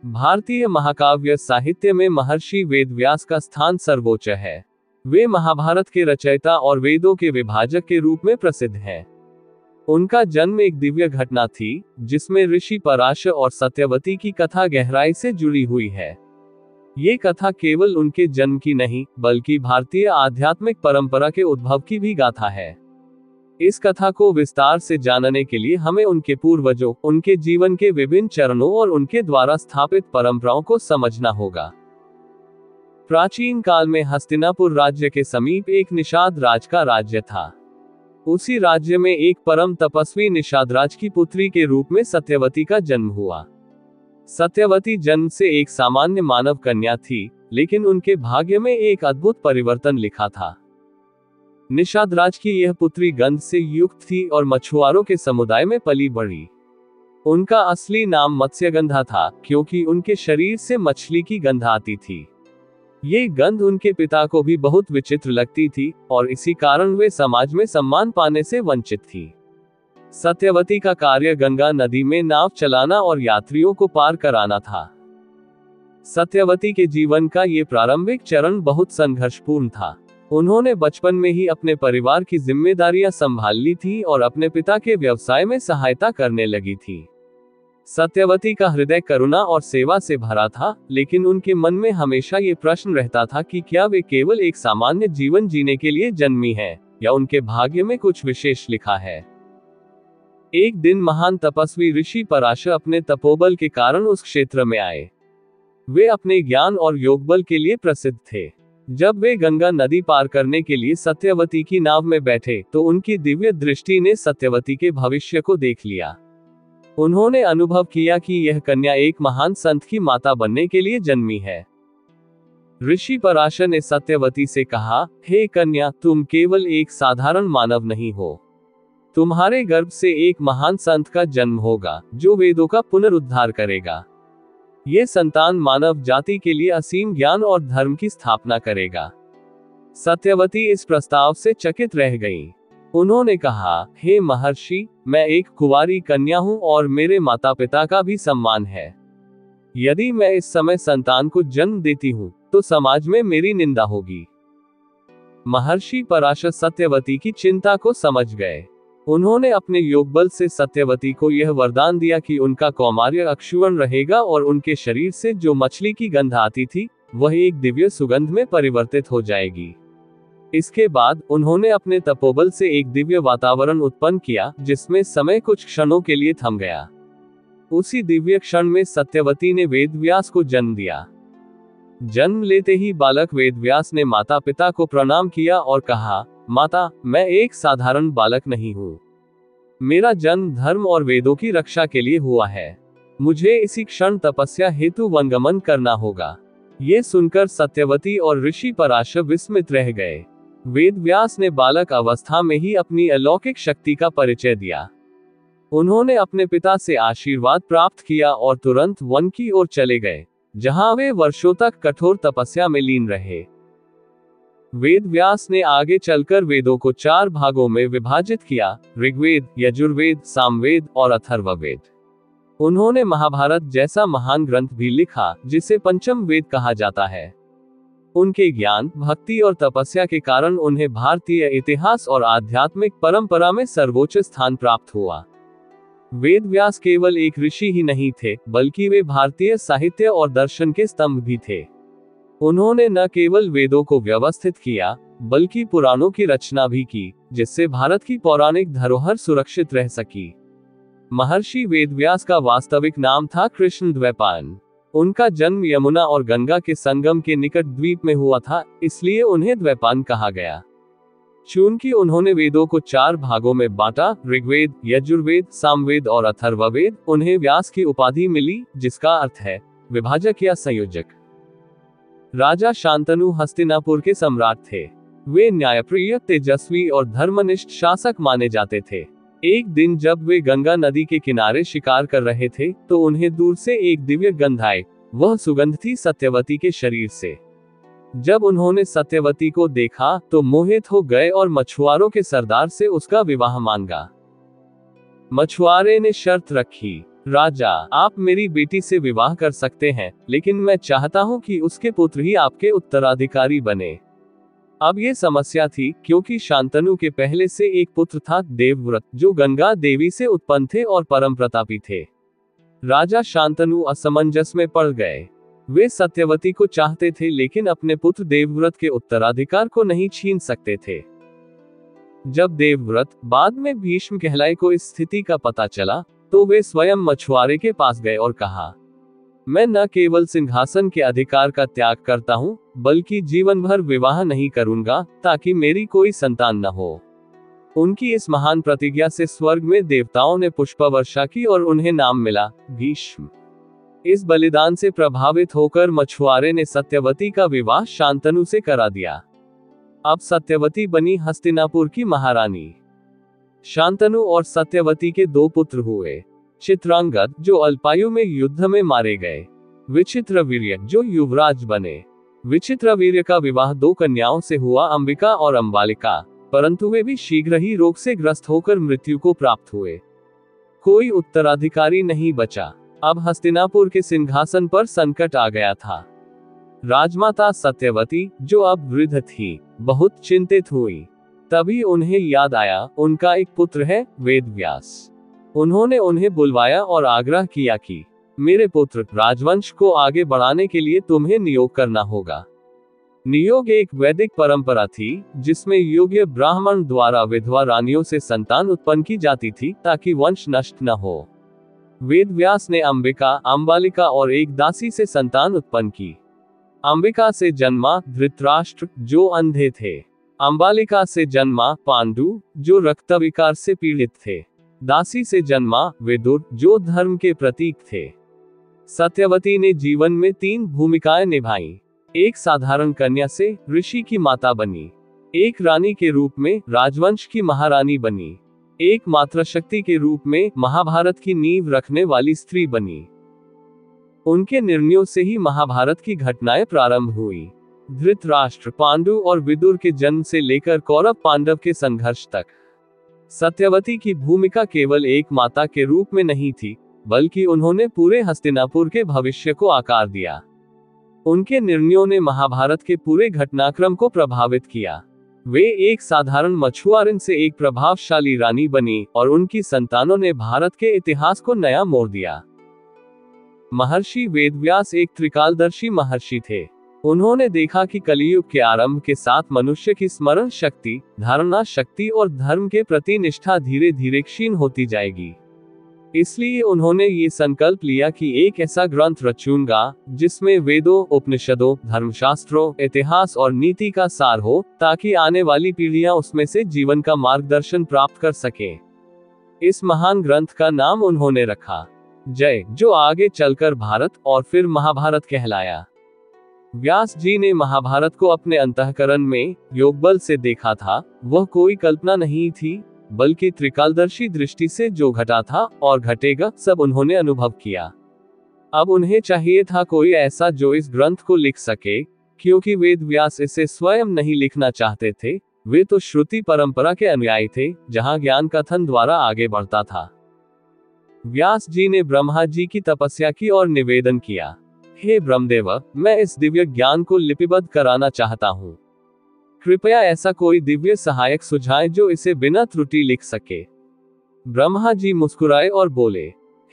भारतीय महाकाव्य साहित्य में महर्षि वेदव्यास का स्थान सर्वोच्च है। वे महाभारत के रचयिता और वेदों के विभाजक के रूप में प्रसिद्ध हैं। उनका जन्म एक दिव्य घटना थी, जिसमें ऋषि पराशर और सत्यवती की कथा गहराई से जुड़ी हुई है। ये कथा केवल उनके जन्म की नहीं, बल्कि भारतीय आध्यात्मिक परंपरा के उद्भव की भी गाथा है। इस कथा को विस्तार से जानने के लिए हमें उनके पूर्वजों, उनके जीवन के विभिन्न चरणों और उनके द्वारा स्थापित परंपराओं को समझना होगा। प्राचीन काल में हस्तिनापुर राज्य के समीप एक निषाद राज का राज्य था। उसी राज्य में एक परम तपस्वी निषादराज की पुत्री के रूप में सत्यवती का जन्म हुआ। सत्यवती जन्म से एक सामान्य मानव कन्या थी, लेकिन उनके भाग्य में एक अद्भुत परिवर्तन लिखा था। निषादराज की यह पुत्री गंध से युक्त थी और मछुआरों के समुदाय में पली बढ़ी। उनका असली नाम मत्स्यगंधा था, क्योंकि उनके शरीर से मछली की गंध आती थी। ये गंध उनके पिता को भी बहुत विचित्र लगती थी, और इसी कारण वे समाज में सम्मान पाने से वंचित थी। सत्यवती का कार्य गंगा नदी में नाव चलाना और यात्रियों को पार कराना था। सत्यवती के जीवन का ये प्रारंभिक चरण बहुत संघर्षपूर्ण था। उन्होंने बचपन में ही अपने परिवार की जिम्मेदारियां संभाल ली थी और अपने पिता के व्यवसाय में सहायता करने लगी थी। सत्यवती का हृदय करुणा और सेवा से भरा था, लेकिन उनके मन में हमेशा ये प्रश्न रहता था कि क्या वे केवल एक सामान्य जीवन जीने के लिए जन्मी हैं, या उनके भाग्य में कुछ विशेष लिखा है। एक दिन महान तपस्वी ऋषि पराशर अपने तपोबल के कारण उस क्षेत्र में आए। वे अपने ज्ञान और योगबल के लिए प्रसिद्ध थे। जब वे गंगा नदी पार करने के लिए सत्यवती की नाव में बैठे, तो उनकी दिव्य दृष्टि ने सत्यवती के भविष्य को देख लिया। उन्होंने अनुभव किया कि यह कन्या एक महान संत की माता बनने के लिए जन्मी है। ऋषि पराशर ने सत्यवती से कहा, हे कन्या, तुम केवल एक साधारण मानव नहीं हो। तुम्हारे गर्भ से एक महान संत का जन्म होगा, जो वेदों का पुनरुद्धार करेगा। ये संतान मानव जाति के लिए असीम ज्ञान और धर्म की स्थापना करेगा। सत्यवती इस प्रस्ताव से चकित रह गई। उन्होंने कहा, हे महर्षि, मैं एक कुंवारी कन्या हूं और मेरे माता पिता का भी सम्मान है। यदि मैं इस समय संतान को जन्म देती हूं, तो समाज में मेरी निंदा होगी। महर्षि पराशर सत्यवती की चिंता को समझ गए। उन्होंने अपने योगबल से सत्यवती को यह वरदान दिया कि उनका कौमार्य अक्षुण्ण रहेगा और उनके शरीर से जो मछली की गंध आती थी, वह एक दिव्य सुगंध में परिवर्तित हो जाएगी। इसके बाद उन्होंने अपने तपोबल से एक दिव्य वातावरण उत्पन्न किया, जिसमें समय कुछ क्षणों के लिए थम गया। उसी दिव्य क्षण में सत्यवती ने वेदव्यास को जन्म दिया। जन्म लेते ही बालक वेदव्यास ने माता पिता को प्रणाम किया और कहा, माता, मैं एक साधारण बालक नहीं हूँ। मेरा जन्म धर्म और वेदों की रक्षा के लिए हुआ है। मुझे इसी क्षण तपस्या हेतु वनगमन करना होगा। ये सुनकर सत्यवती और ऋषि पराशर विस्मित रह गए। वेदव्यास ने बालक अवस्था में ही अपनी अलौकिक शक्ति का परिचय दिया। उन्होंने अपने पिता से आशीर्वाद प्राप्त किया और तुरंत वन की ओर चले गए, जहां वे वर्षों तक कठोर तपस्या में लीन रहे। वेदव्यास ने आगे चलकर वेदों को 4 भागों में विभाजित किया: ऋग्वेद, यजुर्वेद, सामवेद और अथर्ववेद। उन्होंने महाभारत जैसा महान ग्रंथ भी लिखा, जिसे पंचम वेद कहा जाता है। उनके ज्ञान, भक्ति और तपस्या के कारण उन्हें भारतीय इतिहास और आध्यात्मिक परंपरा में सर्वोच्च स्थान प्राप्त हुआ। वेदव्यास केवल एक ऋषि ही नहीं थे, बल्कि वे भारतीय साहित्य और दर्शन के स्तंभ भी थे। उन्होंने न केवल वेदों को व्यवस्थित किया, बल्कि पुराणों की रचना भी की, जिससे भारत की पौराणिक धरोहर सुरक्षित रह सकी। महर्षि वेदव्यास का वास्तविक नाम था कृष्णद्वैपायन। उनका जन्म यमुना और गंगा के संगम के निकट द्वीप में हुआ था, इसलिए उन्हें द्वैपायन कहा गया। चूंकि उन्होंने वेदों को 4 भागों में बांटा, ऋग्वेद, यजुर्वेद, सामवेद और अथर्ववेद, उन्हें व्यास की उपाधि मिली, जिसका अर्थ है विभाजक या संयोजक। राजा शांतनु हस्तिनापुर के सम्राट थे। वे न्यायप्रिय, तेजस्वी और धर्मनिष्ठ शासक माने जाते थे। एक दिन जब वे गंगा नदी के किनारे शिकार कर रहे थे, तो उन्हें दूर से एक दिव्य गंध आई। वह सुगंध थी सत्यवती के शरीर से। जब उन्होंने सत्यवती को देखा, तो मोहित हो गए और मछुआरों के सरदार से उसका विवाह मांगा। मछुआरे ने शर्त रखी, राजा, आप मेरी बेटी से विवाह कर सकते हैं, लेकिन मैं चाहता हूं कि उसके पुत्र ही आपके उत्तराधिकारी बने। अब ये समस्या थी, क्योंकि शांतनु के पहले से एक पुत्र था, देवव्रत, जो गंगा देवी से उत्पन्न थे और परम प्रतापी थे। राजा शांतनु असमंजस में पड़ गए। वे सत्यवती को चाहते थे, लेकिन अपने पुत्र देवव्रत के उत्तराधिकार को नहीं छीन सकते थे। जब देवव्रत, बाद में भीष्म कहलाए, को इस स्थिति का पता चला, तो वे स्वयं मछुआरे के पास गए और कहा, मैं न केवल सिंहासन के अधिकार का त्याग करता हूँ, बल्कि जीवन भर विवाह नहीं करूंगा, ताकि मेरी कोई संतान न हो। उनकी इस महान प्रतिज्ञा से स्वर्ग में देवताओं ने पुष्प वर्षा की और उन्हें नाम मिला, भीष्म। इस बलिदान से प्रभावित होकर मछुआरे ने सत्यवती का विवाह शांतनु से करा दिया। अब सत्यवती बनी हस्तिनापुर की महारानी। शांतनु और सत्यवती के 2 पुत्र हुए, चित्रांगद, जो अल्पायु में युद्ध में मारे गए, विचित्रवीर्य, जो युवराज बने। विचित्रवीर्य का विवाह 2 कन्याओं से हुआ, अंबिका और अंबालिका, परंतु वे भी शीघ्र ही रोग से ग्रस्त होकर मृत्यु को प्राप्त हुए। कोई उत्तराधिकारी नहीं बचा। अब हस्तिनापुर के सिंहासन पर संकट आ गया था। राजमाता सत्यवती, जो अब वृद्ध थी, बहुत चिंतित हुई। तभी उन्हें याद आया, उनका एक पुत्र है, वेदव्यास। उन्होंने उन्हें बुलवाया और आग्रह किया कि मेरे पुत्र, राजवंश को आगे बढ़ाने के लिए तुम्हें नियोग करना होगा। नियोग एक वैदिक परंपरा थी, जिसमें योग्य ब्राह्मण द्वारा विधवा रानियों से संतान उत्पन्न की जाती थी, ताकि वंश नष्ट न हो। वेदव्यास ने अंबिका, अंबालिका और एक दासी से संतान उत्पन्न की। अंबिका से जन्मा धृतराष्ट्र, जो अंधे थे। अंबालिका से जन्मा पांडु, जो रक्तविकार से पीड़ित थे। दासी से जन्मा विदुर, जो धर्म के प्रतीक थे। सत्यवती ने जीवन में 3 भूमिकाएं निभाई। एक साधारण कन्या से ऋषि की माता बनी, एक रानी के रूप में राजवंश की महारानी बनी, एक मातृशक्ति के रूप में महाभारत की नींव रखने वाली स्त्री बनी। उनके निर्णयों से ही महाभारत की घटनाएं प्रारंभ हुई। धृतराष्ट्र, पांडु और विदुर के जन्म से लेकर कौरव पांडव के संघर्ष तक सत्यवती की भूमिका केवल एक माता के रूप में नहीं थी, बल्कि उन्होंने पूरे हस्तिनापुर के भविष्य को आकार दिया। उनके निर्णयों ने महाभारत के पूरे घटनाक्रम को प्रभावित किया। वे एक साधारण मछुआरन से एक प्रभावशाली रानी बनी, और उनकी संतानों ने भारत के इतिहास को नया मोड़ दिया। महर्षि वेदव्यास एक त्रिकालदर्शी महर्षि थे। उन्होंने देखा कि कलियुग के आरंभ के साथ मनुष्य की स्मरण शक्ति, धारणा शक्ति और धर्म के प्रति निष्ठा धीरे धीरे क्षीण होती जाएगी। इसलिए उन्होंने ये संकल्प लिया कि एक ऐसा ग्रंथ रचूंगा जिसमें वेदों, उपनिषदों, धर्मशास्त्रों, इतिहास और नीति का सार हो, ताकि आने वाली पीढ़ियां उसमें से जीवन का मार्गदर्शन प्राप्त कर सकें। इस महान ग्रंथ का नाम उन्होंने रखा जय, जो आगे चलकर भारत और फिर महाभारत कहलाया। व्यास जी ने महाभारत को अपने अंतःकरण में योगबल से देखा था। वह कोई कल्पना नहीं थी, बल्कि त्रिकालदर्शी दृष्टि से जो घटा था और घटेगा, सब उन्होंने अनुभव किया। अब उन्हें चाहिए था कोई ऐसा जो इस ग्रंथ को लिख सके, क्योंकि वेद व्यास इसे स्वयं नहीं लिखना चाहते थे। वे तो श्रुति परंपरा के अनुयायी थे, जहां ज्ञान कथन द्वारा आगे बढ़ता था। व्यास जी ने ब्रह्मा जी की तपस्या की और निवेदन किया, हे ब्रह्मदेव, मैं इस दिव्य ज्ञान को लिपिबद्ध कराना चाहता हूँ। कृपया ऐसा कोई दिव्य सहायक सुझाएं जो इसे बिना त्रुटि लिख सके। ब्रह्मा जी मुस्कुराए और बोले,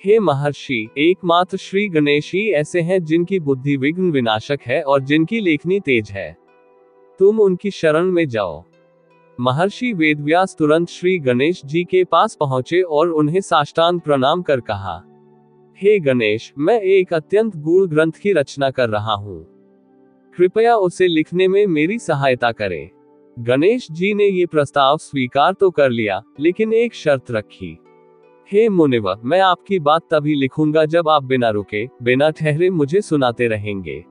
हे महर्षि, एकमात्र श्री गणेश ही ऐसे हैं जिनकी बुद्धि विघ्न विनाशक है और जिनकी लेखनी तेज है। तुम उनकी शरण में जाओ। महर्षि वेदव्यास तुरंत श्री गणेश जी के पास पहुंचे और उन्हें साष्टांग प्रणाम कर कहा, हे गणेश, मैं एक अत्यंत गूढ़ ग्रंथ की रचना कर रहा हूँ। कृपया उसे लिखने में मेरी सहायता करें। गणेश जी ने ये प्रस्ताव स्वीकार तो कर लिया, लेकिन एक शर्त रखी, हे मुनिवर, मैं आपकी बात तभी लिखूंगा जब आप बिना रुके, बिना ठहरे मुझे सुनाते रहेंगे।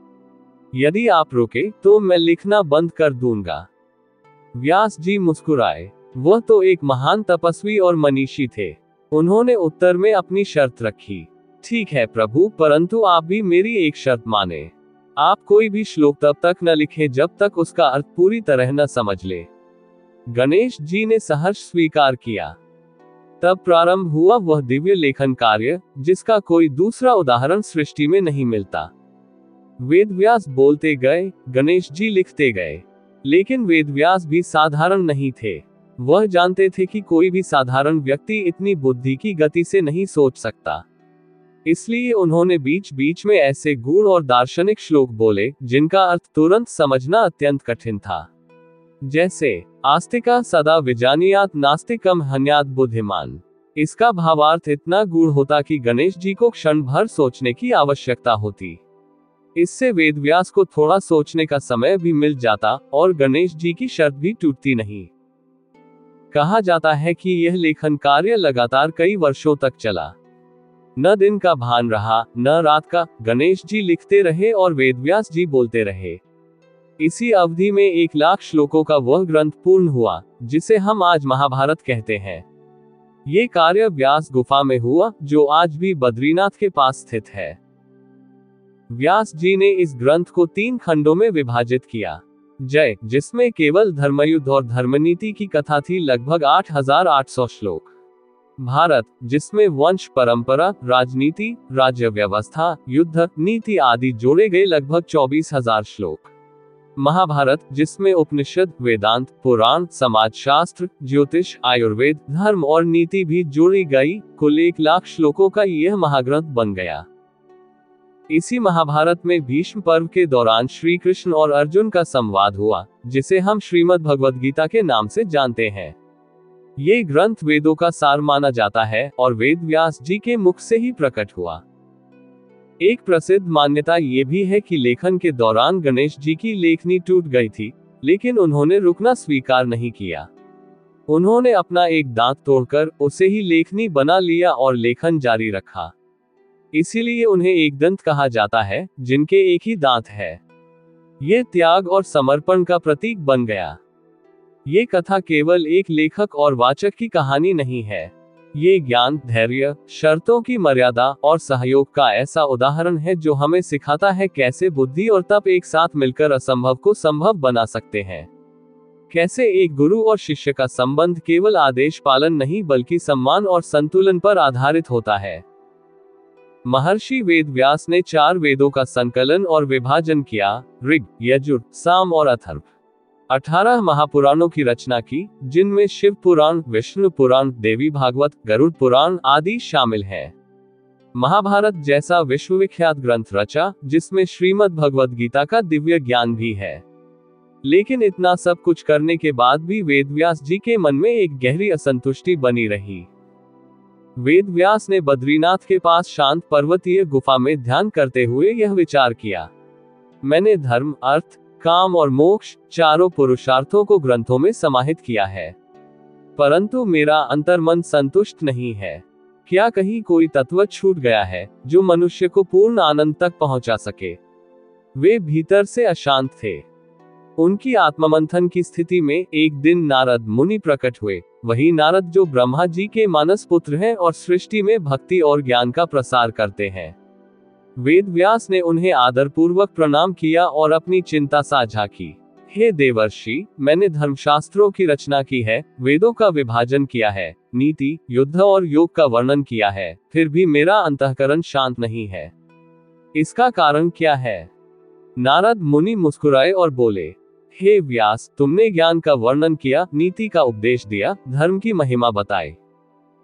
यदि आप रुके तो मैं लिखना बंद कर दूंगा। व्यास जी मुस्कुराए। वह तो एक महान तपस्वी और मनीषी थे। उन्होंने उत्तर में अपनी शर्त रखी, ठीक है प्रभु, परंतु आप भी मेरी एक शर्त माने। आप कोई भी श्लोक तब तक न लिखें जब तक उसका अर्थ पूरी तरह न समझ ले। गणेश जी ने सहर्ष स्वीकार किया। तब प्रारंभ हुआ वह दिव्य लेखन कार्य जिसका कोई दूसरा उदाहरण सृष्टि में नहीं मिलता। वेदव्यास बोलते गए, गणेश जी लिखते गए। लेकिन वेदव्यास भी साधारण नहीं थे। वह जानते थे कि कोई भी साधारण व्यक्ति इतनी बुद्धि की गति से नहीं सोच सकता। इसलिए उन्होंने बीच बीच में ऐसे गूढ़ और दार्शनिक श्लोक बोले जिनका अर्थ तुरंत समझना अत्यंत कठिन था। जैसे, आस्तिका सदा विजानीयात नास्तिकम हन्यात बुद्धिमान। इसका भावार्थ इतना गूढ़ होता कि गणेश जी को क्षण भर सोचने की आवश्यकता होती। इससे वेदव्यास को थोड़ा सोचने का समय भी मिल जाता और गणेश जी की शर्त भी टूटती नहीं। कहा जाता है कि यह लेखन कार्य लगातार कई वर्षों तक चला। न दिन का भान रहा, न रात का। गणेश जी लिखते रहे और वेदव्यास जी बोलते रहे। इसी अवधि में 1,00,000 श्लोकों का वह ग्रंथ पूर्ण हुआ जिसे हम आज महाभारत कहते हैं। ये कार्य व्यास गुफा में हुआ जो आज भी बद्रीनाथ के पास स्थित है। व्यास जी ने इस ग्रंथ को 3 खंडों में विभाजित किया। जय, जिसमें केवल धर्मयुद्ध और धर्मनीति की कथा थी, लगभग 8,800 श्लोक। भारत, जिसमें वंश परंपरा, राजनीति, राज्य व्यवस्था, युद्ध, नीति आदि जोड़े गए, लगभग 24,000 श्लोक। महाभारत, जिसमें उपनिषद, वेदांत, पुराण, समाजशास्त्र, ज्योतिष, आयुर्वेद, धर्म और नीति भी जोड़ी गई, कुल 1,00,000 श्लोकों का यह महाग्रंथ बन गया। इसी महाभारत में भीष्म पर्व के दौरान श्री कृष्ण और अर्जुन का संवाद हुआ, जिसे हम श्रीमद् भगवद गीता के नाम से जानते हैं। ये ग्रंथ वेदों का सार माना जाता है और वेद व्यास जी के मुख से ही प्रकट हुआ। एक प्रसिद्ध मान्यता ये भी है कि लेखन के दौरान गणेश जी की लेखनी टूट गई थी, लेकिन उन्होंने रुकना स्वीकार नहीं किया। उन्होंने अपना एक दांत तोड़कर उसे ही लेखनी बना लिया और लेखन जारी रखा। इसीलिए उन्हें एकदंत कहा जाता है, जिनके एक ही दांत है। ये त्याग और समर्पण का प्रतीक बन गया। ये कथा केवल एक लेखक और वाचक की कहानी नहीं है। ये ज्ञान, धैर्य, शर्तों की मर्यादा और सहयोग का ऐसा उदाहरण है जो हमें सिखाता है कैसे बुद्धि और तप एक साथ मिलकर असंभव को संभव बना सकते हैं। कैसे एक गुरु और शिष्य का संबंध केवल आदेश पालन नहीं बल्कि सम्मान और संतुलन पर आधारित होता है। महर्षि वेदव्यास ने 4 वेदों का संकलन और विभाजन किया, ऋग, यजुर, साम और अथर्व। 18 महापुराणों की रचना की, जिनमें शिव पुराण, विष्णु पुराण, देवी भागवत, गरुड़ पुराण आदि शामिल हैं। महाभारत जैसा विश्वविख्यात ग्रंथ रचा, जिसमें श्रीमद् भगवद गीता का दिव्य ज्ञान भी है। लेकिन इतना सब कुछ करने के बाद भी वेदव्यास जी के मन में एक गहरी असंतुष्टि बनी रही। वेदव्यास ने बद्रीनाथ के पास शांत पर्वतीय गुफा में ध्यान करते हुए यह विचार किया, मैंने धर्म, अर्थ, काम और मोक्ष चारों पुरुषार्थों को ग्रंथों में समाहित किया है, परंतु मेरा अंतर्मन संतुष्ट नहीं है। क्या कहीं कोई तत्व छूट गया है जो मनुष्य को पूर्ण आनंद तक पहुंचा सके? वे भीतर से अशांत थे। उनकी आत्ममंथन की स्थिति में एक दिन नारद मुनि प्रकट हुए। वही नारद जो ब्रह्मा जी के मानस पुत्र हैं और सृष्टि में भक्ति और ज्ञान का प्रसार करते हैं। वेदव्यास ने उन्हें आदरपूर्वक प्रणाम किया और अपनी चिंता साझा की। हे देवर्षि, मैंने धर्मशास्त्रों की रचना की है, वेदों का विभाजन किया है, नीति, युद्ध और योग का वर्णन किया है, फिर भी मेरा अंतःकरण शांत नहीं है। इसका कारण क्या है? नारद मुनि मुस्कुराए और बोले, हे व्यास, तुमने ज्ञान का वर्णन किया, नीति का उपदेश दिया, धर्म की महिमा बताई,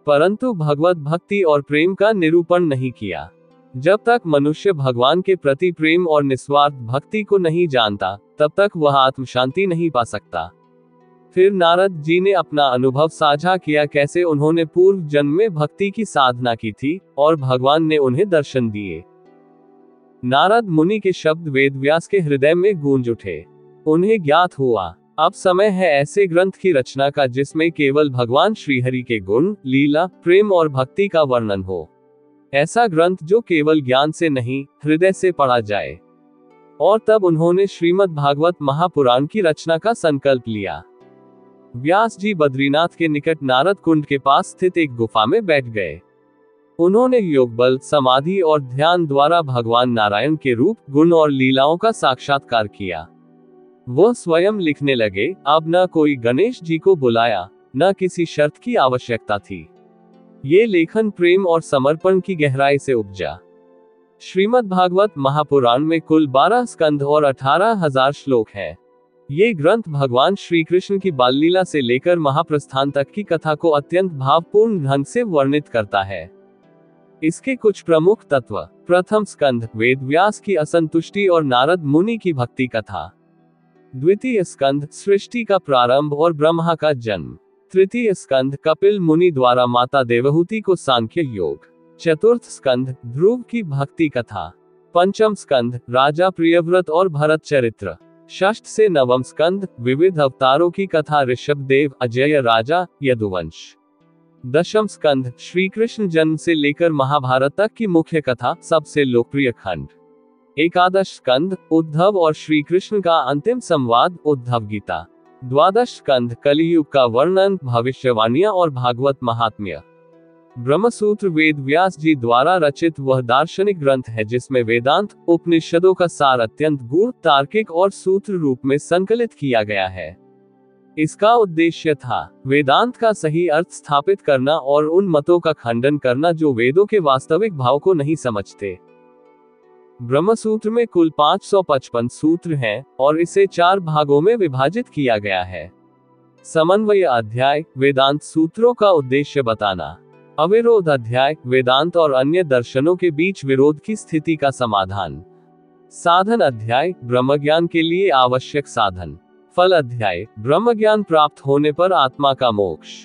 परंतु भगवत भक्ति और प्रेम का निरूपण नहीं किया। जब तक मनुष्य भगवान के प्रति प्रेम और निस्वार्थ भक्ति को नहीं जानता, तब तक वह आत्म शांति नहीं पा सकता। फिर नारद जी ने अपना अनुभव साझा किया, कैसे उन्होंने पूर्व जन्म में भक्ति की साधना की थी और भगवान ने उन्हें दर्शन दिए। नारद मुनि के शब्द वेदव्यास के हृदय में गूंज उठे। उन्हें ज्ञात हुआ, अब समय है ऐसे ग्रंथ की रचना का जिसमें केवल भगवान श्रीहरि के गुण, लीला, प्रेम और भक्ति का वर्णन हो। ऐसा ग्रंथ जो केवल ज्ञान से नहीं, हृदय से पढ़ा जाए। और तब उन्होंने श्रीमद् भागवत महापुराण की रचना का संकल्प लिया। व्यास जी बद्रीनाथ के निकट नारद कुंड के पास स्थित एक गुफा में बैठ गए। उन्होंने योग बल, समाधि और ध्यान द्वारा भगवान नारायण के रूप, गुण और लीलाओं का साक्षात्कार किया। वह स्वयं लिखने लगे। अब न कोई गणेश जी को बुलाया, न किसी शर्त की आवश्यकता थी। ये लेखन प्रेम और समर्पण की गहराई से उपजा। श्रीमद् भागवत महापुराण में कुल 12 स्कंध और 18,000 श्लोक हैं। ये ग्रंथ भगवान श्री कृष्ण की बाल लीला से लेकर महाप्रस्थान तक की कथा को अत्यंत भावपूर्ण ढंग से वर्णित करता है। इसके कुछ प्रमुख तत्व। प्रथम स्कंध वेद व्यास की असंतुष्टि और नारद मुनि की भक्ति कथा। द्वितीय स्कंध सृष्टि का प्रारंभ और ब्रह्मा का जन्म। तृतीय स्कंध कपिल मुनि द्वारा माता देवहूति को सांख्य योग। चतुर्थ स्कंध ध्रुव की भक्ति कथा। पंचम स्कंध राजा प्रियव्रत और भरत चरित्र। षष्ठ से नवम स्कंद विविध अवतारों की कथा ऋषभदेव अजय राजा यदुवंश। दशम स्कंद श्री कृष्ण जन्म से लेकर महाभारत तक की मुख्य कथा सबसे लोकप्रिय खंड। एकादश स्कंद उद्धव और श्री कृष्ण का अंतिम संवाद उद्धव गीता। द्वादश स्कंद कलियुग का वर्णन भविष्यवाणियां और भागवत महात्म्य। ब्रह्मसूत्र वेद व्यास जी द्वारा रचित वह दार्शनिक ग्रंथ है जिसमें वेदांत उपनिषदों का सार अत्यंत गूढ़ तार्किक और सूत्र रूप में संकलित किया गया है। इसका उद्देश्य था वेदांत का सही अर्थ स्थापित करना और उन मतों का खंडन करना जो वेदों के वास्तविक भाव को नहीं समझते। ब्रह्मसूत्र में कुल 555 सूत्र हैं और इसे 4 भागों में विभाजित किया गया है। समन्वय अध्याय वेदांत सूत्रों का उद्देश्य बताना। अविरोध अध्याय वेदांत और अन्य दर्शनों के बीच विरोध की स्थिति का समाधान। साधन अध्याय ब्रह्मज्ञान के लिए आवश्यक साधन। फल अध्याय ब्रह्मज्ञान प्राप्त होने पर आत्मा का मोक्ष।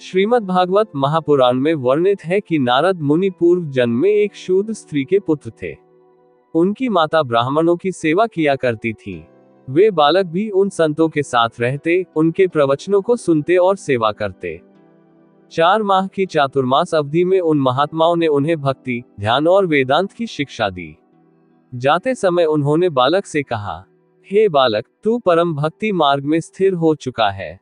श्रीमद् भागवत महापुराण में वर्णित है कि नारद मुनि पूर्व जन्म में एक शूद्र स्त्री के पुत्र थे। उनकी माता ब्राह्मणों की सेवा किया करती थी। वे बालक भी उन संतों के साथ रहते, उनके प्रवचनों को सुनते और सेवा करते। 4 माह की चातुर्मास अवधि में उन महात्माओं ने उन्हें भक्ति, ध्यान और वेदांत की शिक्षा दी। जाते समय उन्होंने बालक से कहा, हे बालक, तू परम भक्ति मार्ग में स्थिर हो चुका है।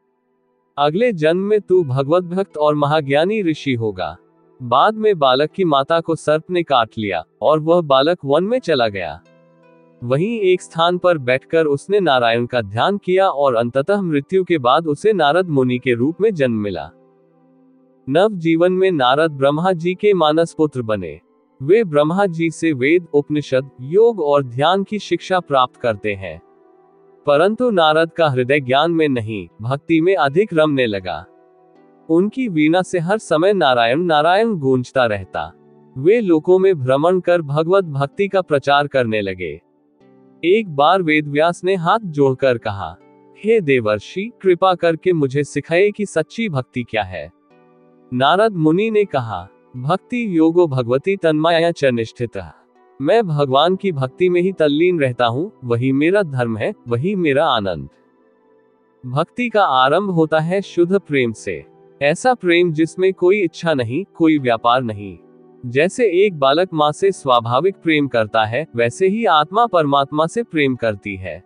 अगले जन्म में तू भगवत भक्त और महाज्ञानी ऋषि होगा। बाद में बालक की माता को सर्प ने काट लिया और वह बालक वन में चला गया। वहीं एक स्थान पर बैठकर उसने नारायण का ध्यान किया और अंततः मृत्यु के बाद उसे नारद मुनि के रूप में जन्म मिला। नव जीवन में नारद ब्रह्मा जी के मानस पुत्र बने। वे ब्रह्मा जी से वेद, उपनिषद, योग और ध्यान की शिक्षा प्राप्त करते हैं। परंतु नारद का हृदय ज्ञान में नहीं, भक्ति में अधिक रमने लगा। उनकी वीणा से हर समय नारायण नारायण गूंजता रहता। वे लोकों में भ्रमण कर भगवत भक्ति का प्रचार करने लगे। एक बार वेदव्यास ने हाथ जोड़कर कहा, हे देवर्षि, कृपा करके मुझे सिखाइए कि सच्ची भक्ति क्या है। नारद मुनि ने कहा, भक्ति योगो भगवती तन्माया च निष्ठितः। मैं भगवान की भक्ति में ही तल्लीन रहता हूँ, वही मेरा धर्म है, वही मेरा आनंद। भक्ति का आरंभ होता है शुद्ध प्रेम से। ऐसा प्रेम जिसमें कोई इच्छा नहीं, कोई व्यापार नहीं। जैसे एक बालक माँ से स्वाभाविक प्रेम करता है, वैसे ही आत्मा परमात्मा से प्रेम करती है।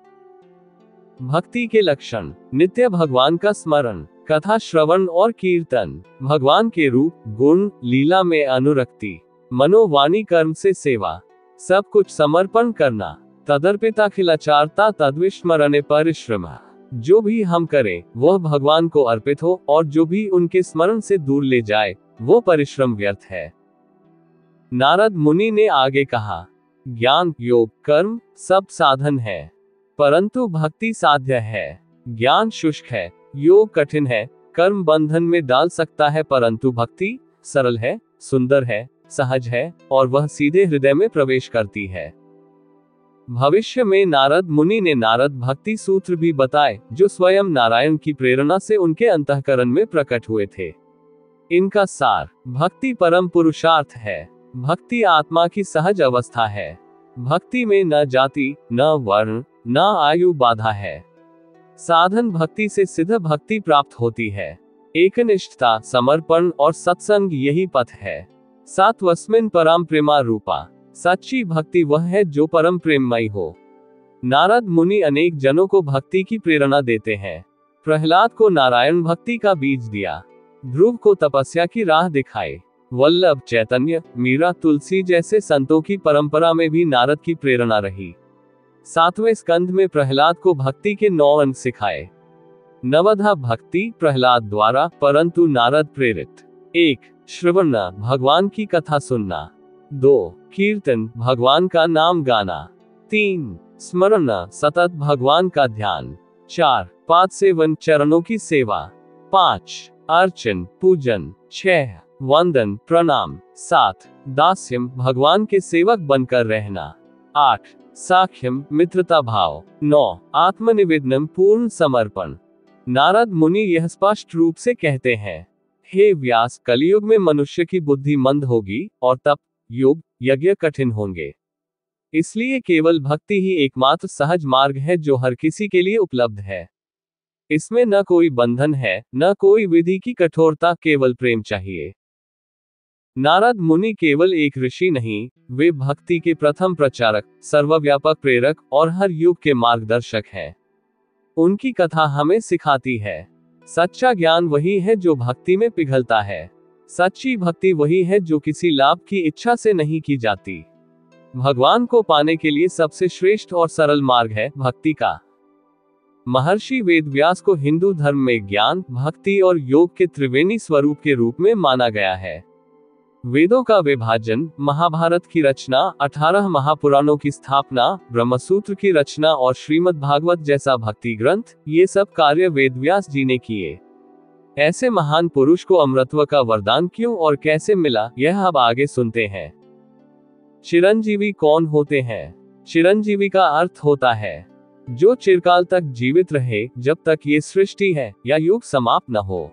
भक्ति के लक्षण। नित्य भगवान का स्मरण, कथा श्रवण और कीर्तन, भगवान के रूप, गुण, लीला में अनुरक्ति, मनोवाणी कर्म से सेवा, सब कुछ समर्पण करना, तदर्पिताखिलाचारता तद्विस्मरणे परिश्रम। जो भी हम करें वह भगवान को अर्पित हो और जो भी उनके स्मरण से दूर ले जाए वो परिश्रम व्यर्थ है। नारद मुनि ने आगे कहा, ज्ञान, योग, कर्म सब साधन है, परंतु भक्ति साध्य है। ज्ञान शुष्क है, योग कठिन है, कर्म बंधन में डाल सकता है, परंतु भक्ति सरल है, सुंदर है, सहज है और वह सीधे हृदय में प्रवेश करती है। भविष्य में नारद मुनि ने नारद भक्ति सूत्र भी बताए, जो स्वयं नारायण की प्रेरणा से उनके अंतःकरण में प्रकट हुए थे। इनका सार, भक्ति परम पुरुषार्थ है। भक्ति आत्मा की सहज अवस्था है। भक्ति में न जाति, न वर्ण, न आयु बाधा है। साधन भक्ति से सिद्ध भक्ति प्राप्त होती है। एकनिष्ठता, समर्पण और सत्संग यही पथ है। सात्वस्मिन् परम प्रेमा रूपा। सच्ची भक्ति वह है जो परम प्रेममयी हो। नारद मुनि अनेक जनों को भक्ति की प्रेरणा देते हैं। प्रहलाद को नारायण भक्ति का बीज दिया, ध्रुव को तपस्या की राह दिखाई, वल्लभ, चैतन्य, मीरा, तुलसी जैसे संतों की परंपरा में भी नारद की प्रेरणा रही। 7वें स्कंध में प्रहलाद को भक्ति के 9 अंग सिखाए। नवधा भक्ति प्रहलाद द्वारा, परंतु नारद प्रेरित। 1. श्रवण भगवान की कथा सुनना। 2 कीर्तन भगवान का नाम गाना। 3 स्मरण सतत भगवान का ध्यान। 4 पाद सेवन चरणों की सेवा। 5 अर्चन पूजन। 6 वंदन प्रणाम। 7 दास्यम भगवान के सेवक बनकर रहना। 8 साख्यम मित्रता भाव। 9 आत्मनिवेदनम पूर्ण समर्पण। नारद मुनि यह स्पष्ट रूप से कहते हैं, हे व्यास, कलयुग में मनुष्य की बुद्धि मंद होगी और तप योग यज्ञ कठिन होंगे। इसलिए केवल भक्ति ही एकमात्र सहज मार्ग है जो हर किसी के लिए उपलब्ध है। इसमें न कोई बंधन है, न कोई विधि की कठोरता, केवल प्रेम चाहिए। नारद मुनि केवल एक ऋषि नहीं, वे भक्ति के प्रथम प्रचारक, सर्वव्यापक प्रेरक और हर युग के मार्गदर्शक हैं। उनकी कथा हमें सिखाती है, सच्चा ज्ञान वही है जो भक्ति में पिघलता है। सच्ची भक्ति वही है जो किसी लाभ की इच्छा से नहीं की जाती। भगवान को पाने के लिए सबसे श्रेष्ठ और सरल मार्ग है भक्ति का। महर्षि वेदव्यास को हिंदू धर्म में ज्ञान, भक्ति और योग के त्रिवेणी स्वरूप के रूप में माना गया है। वेदों का विभाजन, महाभारत की रचना, 18 महापुराणों की स्थापना, ब्रह्मसूत्र की रचना और श्रीमद् भागवत जैसा भक्ति ग्रंथ, ये सब कार्य वेदव्यास जी ने किए। ऐसे महान पुरुष को अमरत्व का वरदान क्यों और कैसे मिला, यह अब आगे सुनते हैं। चिरंजीवी कौन होते हैं? चिरंजीवी का अर्थ होता है जो चिरकाल तक जीवित रहे, जब तक ये सृष्टि है या युग समाप्त न हो।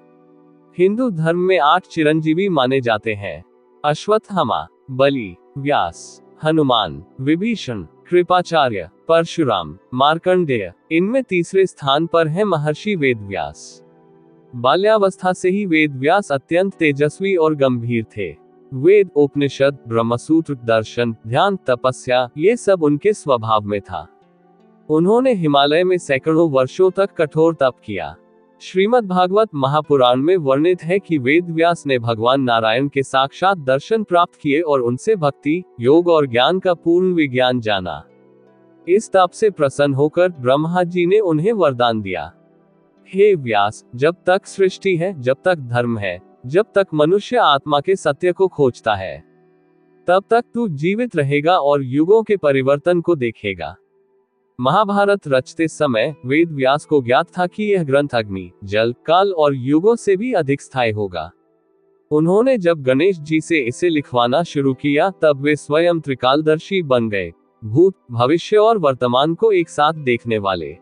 हिंदू धर्म में 8 चिरंजीवी माने जाते हैं: अश्वत्थामा, बलि, व्यास, हनुमान, विभीषण, कृपाचार्य, परशुराम, मार्कंडेय। इनमें तीसरे स्थान पर है महर्षि वेदव्यास। बाल्यावस्था से ही वेदव्यास अत्यंत तेजस्वी और गंभीर थे। वेद, उपनिषद, ब्रह्मसूत्र, दर्शन, ध्यान, तपस्या, ये सब उनके स्वभाव में था। उन्होंने हिमालय में सैकड़ों वर्षों तक कठोर तप किया। श्रीमद् भागवत महापुराण में वर्णित है कि वेदव्यास ने भगवान नारायण के साक्षात दर्शन प्राप्त किए और उनसे भक्ति, योग और ज्ञान का पूर्ण विज्ञान जाना। इस तप से प्रसन्न होकर ब्रह्मा जी ने उन्हें वरदान दिया, हे व्यास, जब तक सृष्टि है, जब तक धर्म है, जब तक मनुष्य आत्मा के सत्य को खोजता है, तब तक तू जीवित रहेगा और युगों के परिवर्तन को देखेगा। महाभारत रचते समय वेदव्यास को ज्ञात था कि यह ग्रंथ अग्नि, जल, काल और युगों से भी अधिक स्थायी होगा। उन्होंने जब गणेश जी से इसे लिखवाना शुरू किया, तब वे स्वयं त्रिकालदर्शी बन गए, भूत, भविष्य और वर्तमान को एक साथ देखने वाले।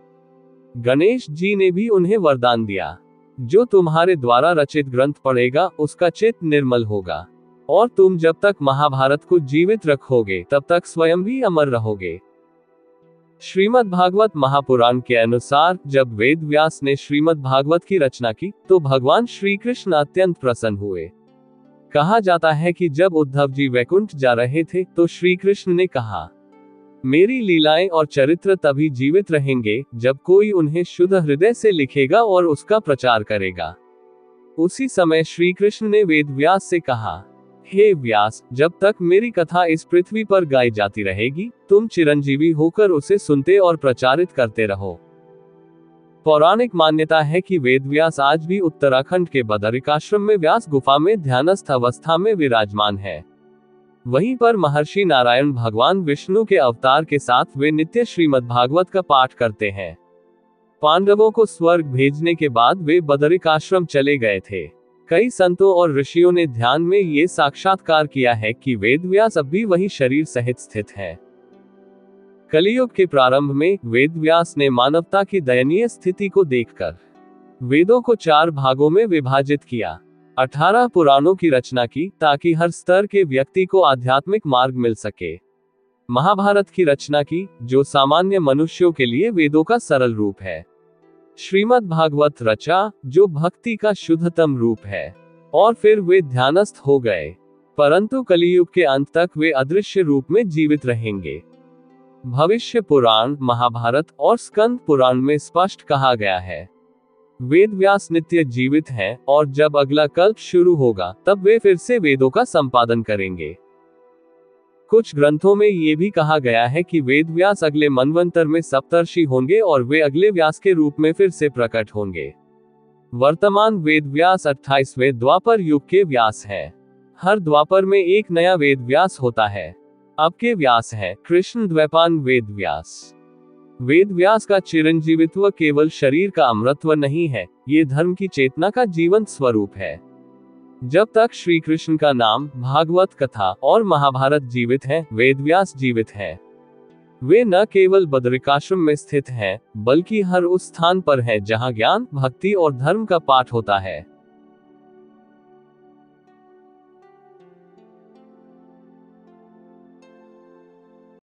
गणेश जी ने भी उन्हें वरदान दिया, जो तुम्हारे द्वारा रचित ग्रंथ पढ़ेगा उसका चित्त निर्मल होगा, और तुम जब तक महाभारत को जीवित रखोगे तब तक स्वयं भी अमर रहोगे। श्रीमद् भागवत महापुराण के अनुसार जब वेदव्यास ने श्रीमद् भागवत की रचना की तो भगवान श्री कृष्ण अत्यंत प्रसन्न हुए। कहा जाता है कि जब उद्धव जी वैकुंठ जा रहे थे तो श्री कृष्ण ने कहा, मेरी लीलाएं और चरित्र तभी जीवित रहेंगे जब कोई उन्हें शुद्ध हृदय से लिखेगा और उसका प्रचार करेगा। उसी समय श्री कृष्ण ने वेदव्यास से कहा, हे व्यास, जब तक मेरी कथा इस पृथ्वी पर गाई जाती रहेगी, तुम चिरंजीवी होकर उसे सुनते और प्रचारित करते रहो। पौराणिक मान्यता है कि वेदव्यास आज भी उत्तराखंड के बदरिकाश्रम में व्यास गुफा में ध्यानस्थ अवस्था में विराजमान है। वहीं पर महर्षि नारायण भगवान विष्णु के अवतार के साथ वे नित्य श्रीमद् भागवत का पाठ करते हैं। पांडवों को स्वर्ग भेजने के बाद वे बदरिकाश्रम चले गए थे। कई संतों और ऋषियों ने ध्यान में ये साक्षात्कार किया है कि वेदव्यास अब भी वही शरीर सहित स्थित है। कलियुग के प्रारंभ में वेदव्यास ने मानवता की दयनीय स्थिति को देखकर वेदों को 4 भागों में विभाजित किया, 18 पुराणों की रचना की ताकि हर स्तर के व्यक्ति को आध्यात्मिक मार्ग मिल सके। महाभारत की रचना की, जो सामान्य मनुष्यों के लिए वेदों का सरल रूप है। श्रीमद् भागवत रचा, जो भक्ति का शुद्धतम रूप है। और फिर वे ध्यानस्थ हो गए, परंतु कलियुग के अंत तक वे अदृश्य रूप में जीवित रहेंगे। भविष्य पुराण, महाभारत और स्कंद पुराण में स्पष्ट कहा गया है, वेदव्यास नित्य जीवित हैं और जब अगला कल्प शुरू होगा तब वे फिर से वेदों का संपादन करेंगे। कुछ ग्रंथों में ये भी कहा गया है कि वेदव्यास अगले मनवंतर में सप्तर्षि होंगे और वे अगले व्यास के रूप में फिर से प्रकट होंगे। वर्तमान वेदव्यास 28वें द्वापर युग के व्यास हैं। हर द्वापर में एक नया वेद व्यास होता है। अब के व्यास हैं कृष्ण द्वैपायन वेद व्यास। वेद व्यास का चिरंजीवित्व केवल शरीर का अमरत्व नहीं है, ये धर्म की चेतना का जीवंत स्वरूप है। जब तक श्री कृष्ण का नाम, भागवत कथा और महाभारत जीवित हैं, वेद व्यास जीवित हैं। वे न केवल बद्रिकाश्रम में स्थित हैं, बल्कि हर उस स्थान पर हैं जहां ज्ञान, भक्ति और धर्म का पाठ होता है।